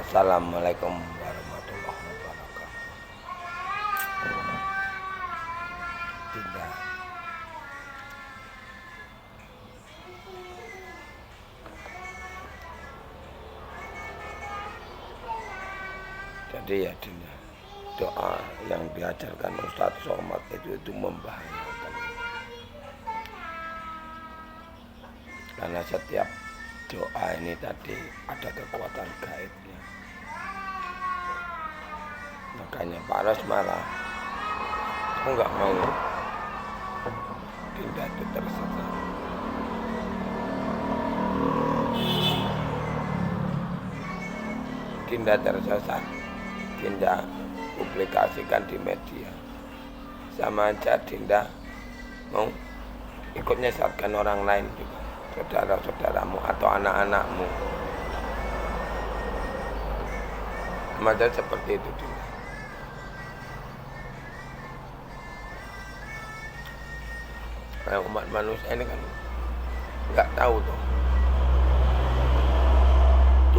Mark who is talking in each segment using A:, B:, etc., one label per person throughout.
A: Assalamualaikum warahmatullahi wabarakatuh. Tidak. Jadi ya Dinda, doa yang diajarkan Ustadz Somad itu membahayakan. Karena setiap doa ini tadi ada kekuatan gaibnya. Makanya Pak Ros malah aku nggak mau Dinda itu tersesat. Dinda tersesat, Dinda publikasikan di media, sama aja Dinda mau ikut nyesatkan orang lain juga, saudara-saudaramu atau anak-anakmu. Macam seperti itu Dinda. Nah, umat manusia ini kan nggak tahu tuh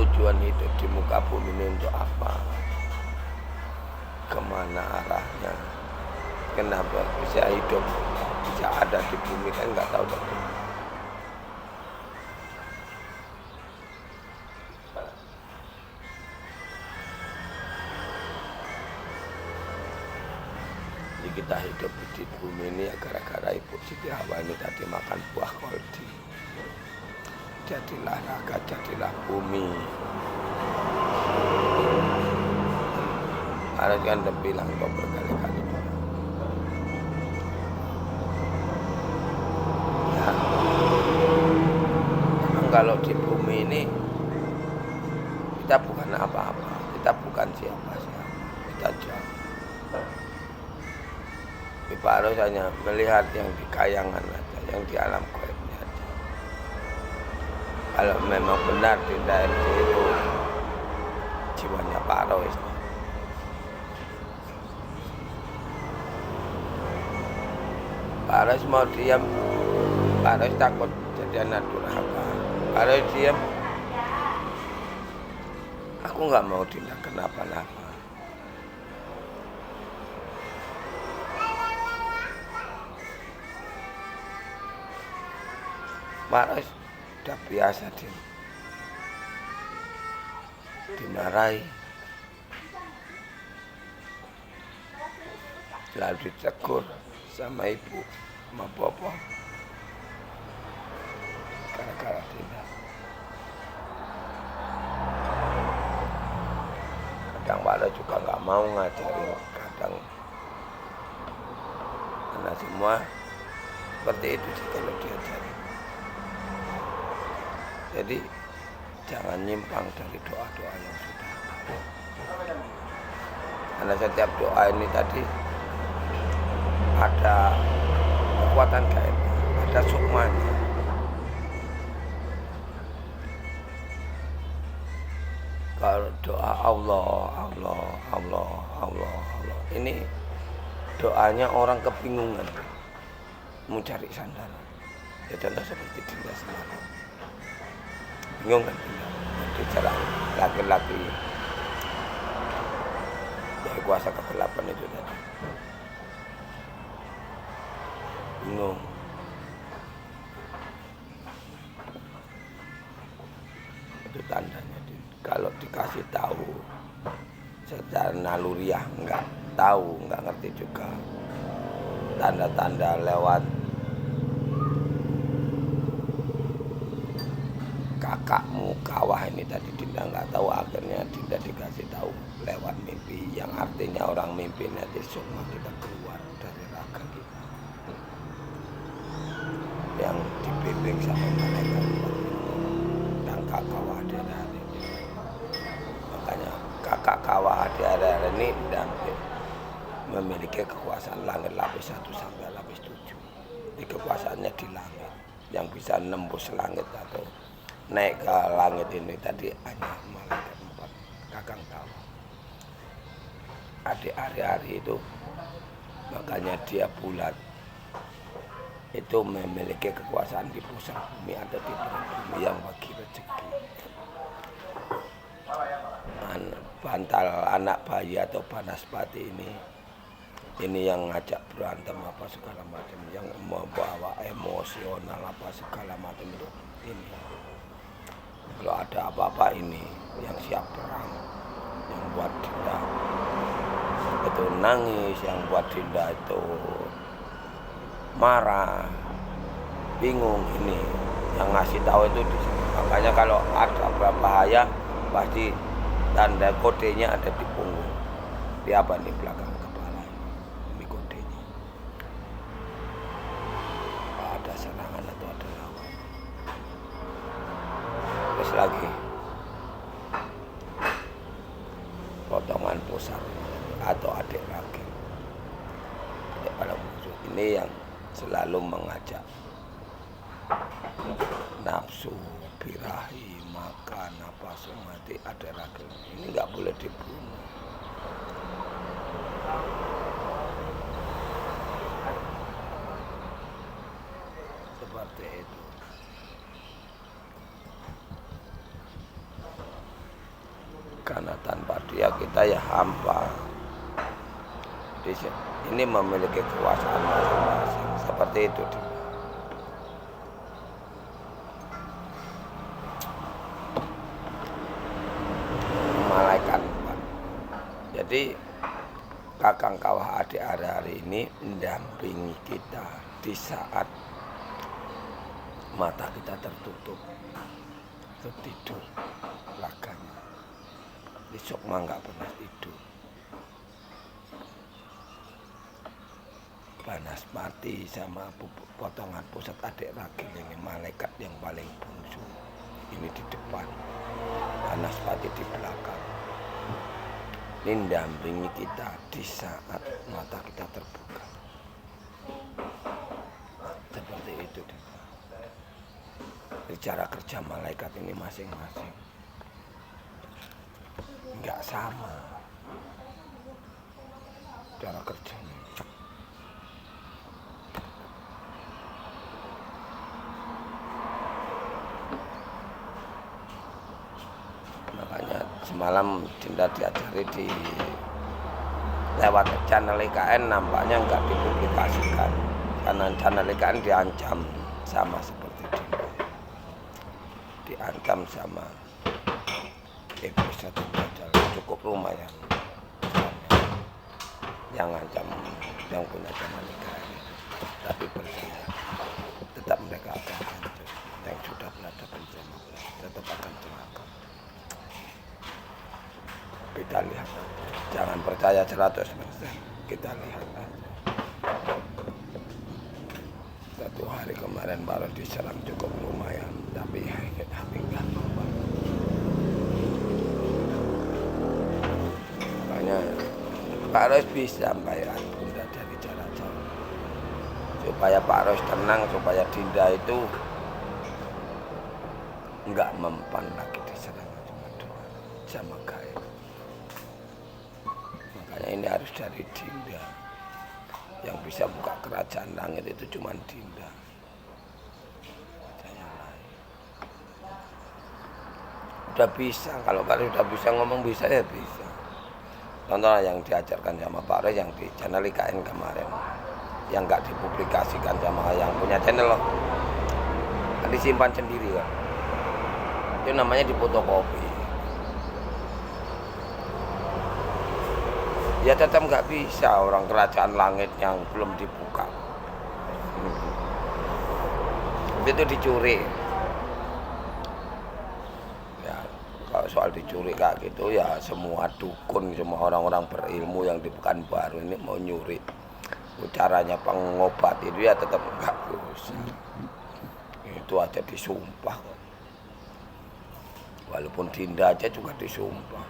A: tujuan hidup di muka bumi ini untuk apa, kemana arahnya, kenapa bisa hidup, bisa ada di bumi, kan nggak tahu tuh. Kita hidup di bumi ini ya gara-gara Ibu Siti Hawa ini tadi makan buah koldi. Jadilah raga, jadilah bumi. Harus kan bilang kok berkali-kali juga. Ya, memang kalau di bumi ini kita bukan apa-apa, kita bukan siapa-siapa, kita jauh. Pak Ros hanya melihat yang di kayangan aja, yang di alam gaibnya aja. Kalau memang benar di daerah itu jiwanya Pak Ros, Pak Ros mau diam, Pak Ros takut jadi anak durhaka. Pak Ros diam, aku nggak mau Dinda kenapa-napa. Pak Ros udah biasa dimarahi, lalu ditegur sama ibu, sama bopo, gara-gara Dinda. Kadang Pak Ros juga nggak mau ngajarin, kadang karena semua seperti itu sih kalau diajarin. Jadi jangan nyimpang dari doa-doa yang sudah ada. Karena setiap doa ini tadi ada kekuatan gaibnya, ada sukmanya. Kalau doa Allah, Allah, Allah, Allah, Allah, ini doanya orang kebingungan mau cari sandaran. Ya contoh seperti Dinda semalam. Bingung kan diserang laki-laki dari kuasa kegelapan itu tadi. Bingung. Itu tandanya kalau dikasih tahu secara naluriah nggak tahu, nggak ngerti juga tanda-tanda lewat kakakmu kawah ini tadi. Dinda nggak tahu, akhirnya Dinda dikasih tahu lewat mimpi, yang artinya orang mimpi nanti semua kita keluar dari raga kita yang dibimbing sama malaikat dan kakak kawah di hari ini. Makanya kakak kawah di hari ini dan memiliki kekuasaan langit lapis 1 sampai lapis 7. Di kekuasaannya di langit, yang bisa nembus langit atau naik ke langit ini tadi hanya malaikat 4 kakang kawah. Adik hari-hari itu, makanya dia bulat itu memiliki kekuasaan di pusat bumi atau di dalam bumi yang bagi rezeki. bantal anak bayi atau Banaspati ini yang ngajak berantem apa segala macam, yang membawa emosional apa segala macam itu ini. Kalau ada apa-apa ini yang siap perang, yang buat Dinda itu nangis, yang buat Dinda itu marah, bingung, ini yang ngasih tahu itu di sini. Makanya kalau ada bahaya pasti tanda kodenya ada di punggung, di apa nih belakang kepala ini kodenya. Ada serangan atau ada lawan. Terus lagi potongan pusat atau adik lagi, adik pada musuh ini yang selalu mengajak nafsu, birahi, makan, nafsu, mati, ada ragil. Ini nggak boleh dibunuh. Seperti itu. Karena tanpa dia kita ya hampa. Ini memiliki kekuasaan masing-masing. Seperti itu. Malaikat. Jadi Kakang Kawah Adik hari ini mendampingi kita di saat mata kita tertutup, tidur laganya. Besok mah nggak pernah tidur. Banaspati sama potongan pusat adik ragil ini malaikat yang paling bungsu. Ini di depan, Banaspati di belakang. Ini mendampingi kita di saat mata kita terbuka. Seperti itu. Cara kerja malaikat ini masing-masing nggak sama cara kerjanya. Makanya semalam Dinda diajari di lewat channel IKN, nampaknya nggak dipublikasikan karena channel IKN diancam sama seperti Dinda, diancam sama iblis satu bajal, cukup lumayan yang ancam yang punya channel IKN. Tapi percaya tetap mereka akan hancur. Yang sudah berhadapan sama tetap akan celaka. Kita lihat, jangan percaya 100%, kita lihat aja. Satu hari kemarin baru diserang cukup lumayan, tapi enggak apa-apa. Makanya Pak Ros bisa bayar Bunda dari jarak jauh, supaya Pak Ros tenang, supaya Dinda itu enggak mempan lagi diserang sama gaib. Makanya ini harus dari Dinda. Yang bisa buka kerajaan langit itu cuma Dinda. Saya lain. Udah bisa, kalau kalian udah bisa ngomong bisa ya bisa. Contohnya yang diajarkan sama Pak Roy yang di channel IKN kemarin, yang nggak dipublikasikan sama yang punya channel loh, kan disimpan sendiri kan. Itu namanya difotokopi. Ya tetap nggak bisa orang kerajaan langit yang belum dibuka. Itu dicuri. Ya, kalau soal dicuri kayak gitu ya semua dukun, semua orang-orang berilmu yang di Pekanbaru ini mau nyuri. Caranya pengobat itu ya tetap nggak bisa. Itu aja disumpah. Walaupun Dinda aja juga disumpah.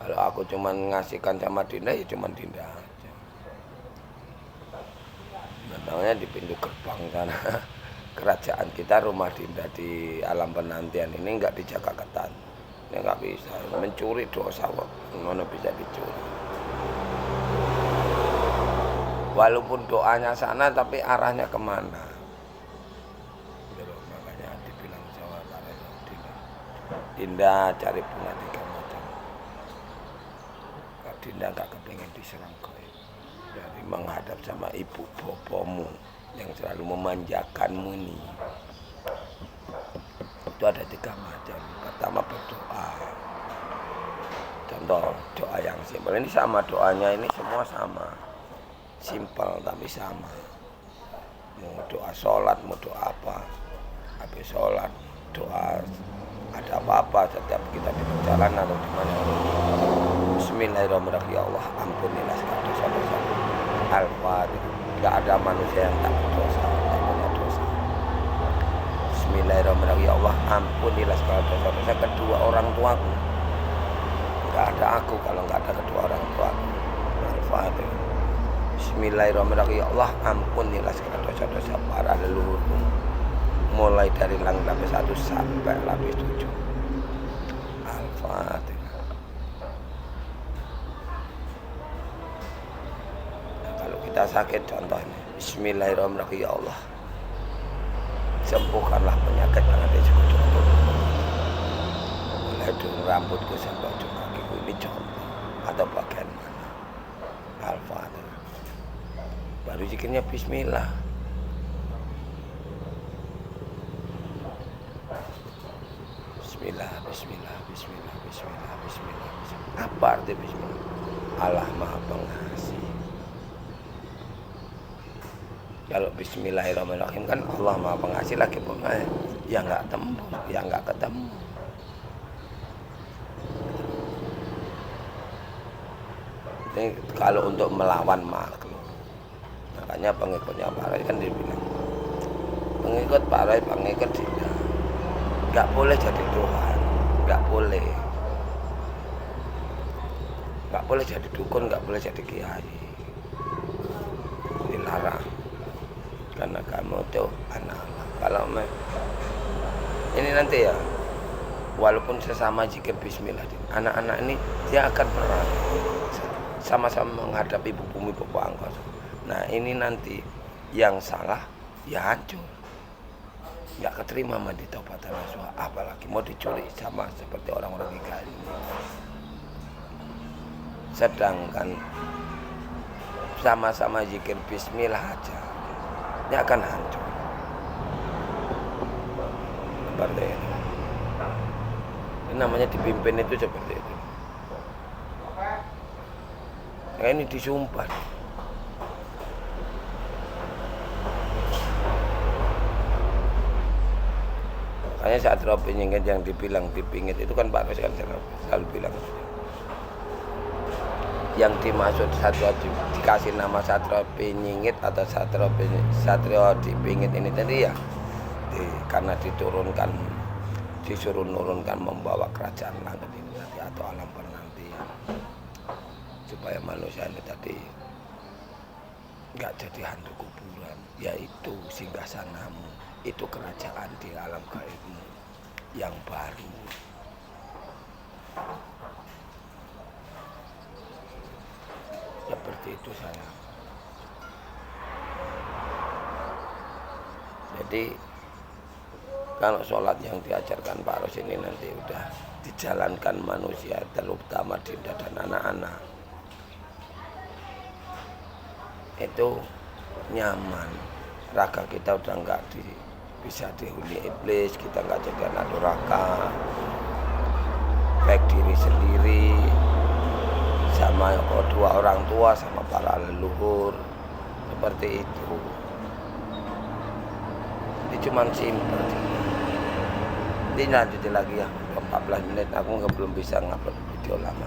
A: Kalau aku cuman ngasihkan sama Dinda ya cuman Dinda aja. Memangnya di pintu gerbang sana kerajaan kita, rumah Dinda di alam penantian ini nggak dijaga ketat. Ya nggak bisa, mencuri dosa kok, mana bisa dicuri. Walaupun doanya sana tapi arahnya kemana. Makanya dibilang sama para Dinda cari bunga 3 macam. Dinda nggak kepengen diserang gaib. Dari menghadap sama ibu bopomu yang selalu memanjakanmu nih. Itu ada 3 macam. Pertama berdoa. Contoh doa yang simpel ini sama, doanya ini semua sama, simpel tapi sama. Mau doa sholat, mau doa apa, habis sholat doa ada apa-apa setiap kita di perjalanan atau di mana. Bismillahirrahmanirrahim. Ya Allah, ampunilah segala dosa-dosa. Al-Fatihah. Tidak ada manusia yang tak berdosa, tak punya dosa. Bismillahirrahmanirrahim. Ya Allah, ampunilah segala dosa-dosa kedua orang tuaku. Tidak ada aku kalau nggak ada kedua orang tuaku. Al-Fatihah. Bismillahirrahmanirrahim. Ya Allah, ampunilah segala dosa-dosa para leluhurku, mulai dari langit lapis 1 sampai lapis 7. Al-Fatihah. Nah, kalau kita sakit contohnya, Bismillahirrahmanirrahim. Ya Allah, sembuhkanlah penyakit yang ada di sekujurku, mulai dari rambutku sampai ujung kakiku. Ini contoh atau bagian mana. Al-Fatihah. Baru zikirnya Bismillah. Bismillah, Bismillah, Bismillah, Bismillah, Bismillah, Bismillah. Apa arti Bismillah? Allah Maha Pengasih. Kalau Bismillahirrahmanirrahim kan Allah Maha Pengasih lagi pengasih. Ya nggak tembus, ya nggak ketemu. Ini kalau untuk melawan makhluk. Makanya pengikutnya Pak Rai kan dibilang, pengikut Pak Rai, pengikut Dinda, nggak boleh jadi Tuhan, nggak boleh jadi dukun, nggak boleh jadi kiai, dilarang. Karena kamu tuh anak Allah. Kalau ini nanti ya, walaupun sesama zikir Bismillah, anak-anak ini dia akan perang, sama-sama menghadapi bumi bopo angkasa. Nah ini nanti yang salah ya hancur, nggak keterima mandi taubat nasuha, apalagi mau diculik sama seperti orang-orang gila ini. Sedangkan sama-sama zikir Bismillah aja, dia akan hancur. Seperti itu. Ini namanya dipimpin itu seperti itu. Nah, ini disumpah. Makanya saat Robi Nyingit yang dibilang dipingit itu kan Pak Res kan selalu bilang, yang dimaksud Satrio dikasih nama Satrio Pinyingit atau Satrio Dipingit ini tadi ya karena disuruh nurunkan membawa kerajaan langit ini nanti atau alam penantian, supaya manusia ini tadi nggak jadi hantu kuburan, yaitu singgasanamu, itu kerajaan di alam gaibmu yang baru. Seperti itu saya. Jadi kalau sholat yang diajarkan Pak Ros ini nanti udah dijalankan manusia, terutama Dinda dan anak-anak, itu nyaman. Raga kita udah nggak bisa dihuni iblis, kita nggak jadi anak durhaka, baik diri sendiri sama kedua orang tua sama para leluhur, seperti itu. Ini cuma simpel. Ini lanjutin lagi ya, 14 menit aku belum bisa ngupload video lama.